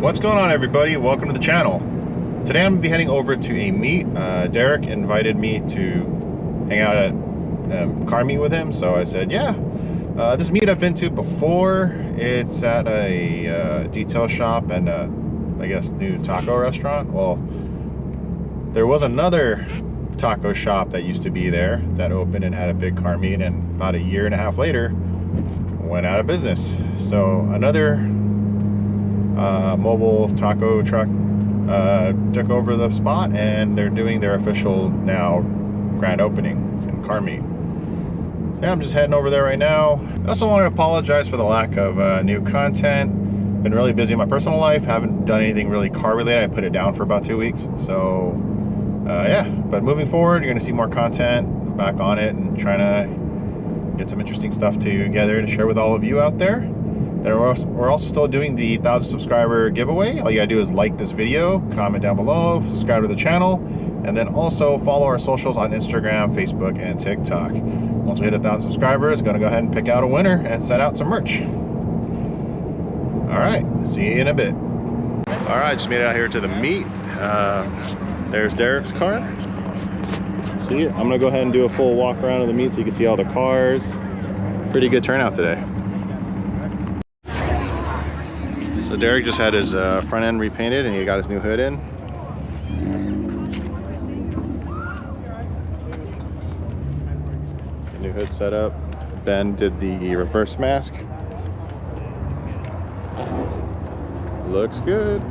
What's going on, everybody? Welcome to the channel. Today I'm going to be heading over to a meet. Derek invited me to hang out at car meet with him, so I said yeah. This meet I've been to before. It's at a detail shop and I guess new taco restaurant. Well, there was another taco shop that used to be there that opened and had a big car meet, and about a year and a half later went out of business. So another mobile taco truck took over the spot, and they're doing their official now grand opening and car meet. So yeah, I'm just heading over there right now. I also want to apologize for the lack of new content. Been really busy in my personal life, haven't done anything really car related. I put it down for about 2 weeks, so yeah, but moving forward you're going to see more content. I'm back on it and trying to get some interesting stuff together to share with all of you out there. We're also still doing the 1,000 subscriber giveaway. All you gotta do is like this video, comment down below, subscribe to the channel, and then also follow our socials on Instagram, Facebook, and TikTok. Once we hit 1,000 subscribers, gonna go ahead and pick out a winner and send out some merch. All right, see you in a bit. All right, just made it out here to the meet. There's Derek's car. See it? I'm gonna go ahead and do a full walk around of the meet so you can see all the cars. Pretty good turnout today. So Derek just had his front end repainted and he got his new hood in. New hood set up. Ben did the reverse mask. Looks good.